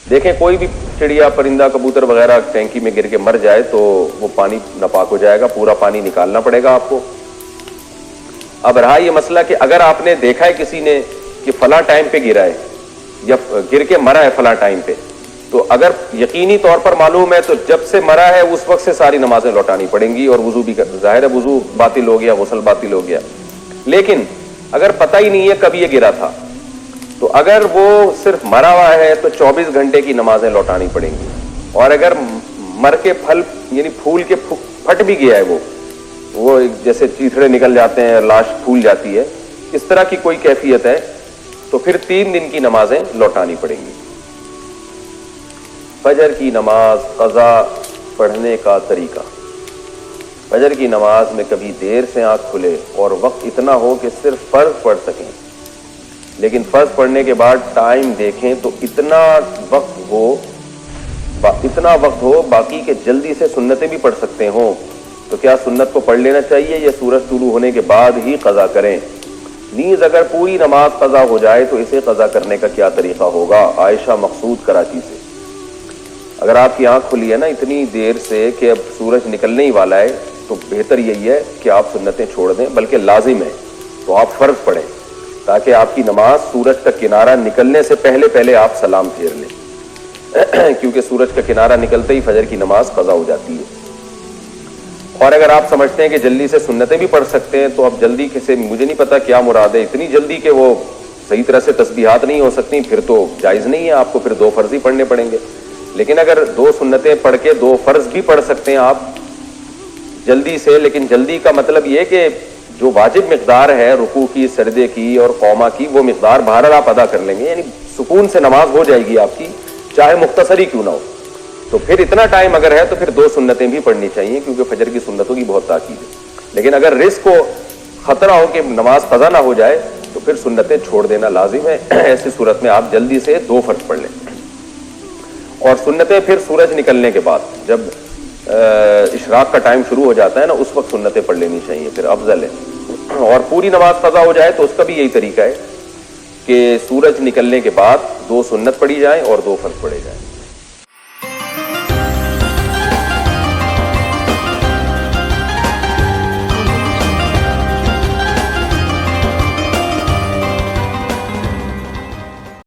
دیکھیں کوئی بھی چڑیا پرندہ کبوتر وغیرہ ٹینکی میں گر کے مر جائے تو وہ پانی ناپاک ہو جائے گا، پورا پانی نکالنا پڑے گا آپ کو۔ اب رہا یہ مسئلہ کہ اگر آپ نے دیکھا ہے کسی نے کہ فلاں ٹائم پہ گرا ہے یا گر کے مرا ہے فلاں ٹائم پہ، تو اگر یقینی طور پر معلوم ہے تو جب سے مرا ہے اس وقت سے ساری نمازیں لوٹانی پڑیں گی، اور وضو بھی ظاہر ہے وضو باطل ہو گیا، غسل باطل ہو گیا۔ لیکن اگر پتہ ہی نہیں ہے کب یہ گرا تھا، تو اگر وہ صرف مرا ہوا ہے تو 24 گھنٹے کی نمازیں لوٹانی پڑیں گی، اور اگر مر کے پھل یعنی پھول کے پھٹ بھی گیا ہے وہ جیسے چیتھڑے نکل جاتے ہیں، لاش پھول جاتی ہے، اس طرح کی کوئی کیفیت ہے تو پھر 3 دن کی نمازیں لوٹانی پڑیں گی۔ فجر کی نماز قضا پڑھنے کا طریقہ۔ فجر کی نماز میں کبھی دیر سے آنکھ کھلے اور وقت اتنا ہو کہ صرف فرض پڑھ سکیں، لیکن فرض پڑھنے کے بعد ٹائم دیکھیں تو اتنا وقت ہو باقی کہ جلدی سے سنتیں بھی پڑھ سکتے ہوں، تو کیا سنت کو پڑھ لینا چاہیے یا سورج طلوع ہونے کے بعد ہی قضا کریں؟ نیز اگر پوری نماز قضا ہو جائے تو اسے قضا کرنے کا کیا طریقہ ہوگا؟ عائشہ مقصود کراچی سے۔ اگر آپ کی آنکھ کھلی ہے نا اتنی دیر سے کہ اب سورج نکلنے ہی والا ہے، تو بہتر یہی ہے کہ آپ سنتیں چھوڑ دیں، بلکہ لازم ہے تو آپ فرض پڑھیں تاکہ آپ کی نماز سورج کا کنارہ نکلنے سے پہلے آپ سلام پھیر لیں، کیونکہ سورج کا کنارہ نکلتے ہی فجر کی نماز قضا ہو جاتی ہے۔ اور اگر آپ سمجھتے ہیں کہ جلدی سے سنتیں بھی پڑھ سکتے ہیں تو اب جلدی سے مجھے نہیں پتا کیا مراد ہے، اتنی جلدی کہ وہ صحیح طرح سے تسبیحات نہیں ہو سکتی، پھر تو جائز نہیں ہے، آپ کو پھر 2 فرض ہی پڑھنے پڑیں گے۔ لیکن اگر 2 سنتیں پڑھ کے 2 فرض بھی پڑھ سکتے ہیں آپ جلدی سے، لیکن جلدی کا مطلب یہ کہ جو واجب مقدار ہے رکوع کی، سجدے کی اور قوما کی، وہ مقدار بہرحال آپ ادا کر لیں گے، یعنی سکون سے نماز ہو جائے گی آپ کی، چاہے مختصر ہی کیوں نہ ہو۔ تو پھر اتنا ٹائم اگر ہے تو پھر 2 سنتیں بھی پڑھنی چاہیے، کیونکہ فجر کی سنتوں کی بہت تاکید ہے۔ لیکن اگر رزق کو خطرہ ہو کہ نماز قضا نہ ہو جائے تو پھر سنتیں چھوڑ دینا لازم ہے۔ ایسی صورت میں آپ جلدی سے 2 فرض پڑھ لیں، اور سنتیں پھر سورج نکلنے کے بعد جب اشراق کا ٹائم شروع ہو جاتا ہے نا، اس وقت سنتیں پڑھ لینی چاہیے، پھر افضل ہے۔ اور پوری نماز قضا ہو جائے تو اس کا بھی یہی طریقہ ہے کہ سورج نکلنے کے بعد 2 سنت پڑھی جائیں اور 2 فرض پڑھے جائیں۔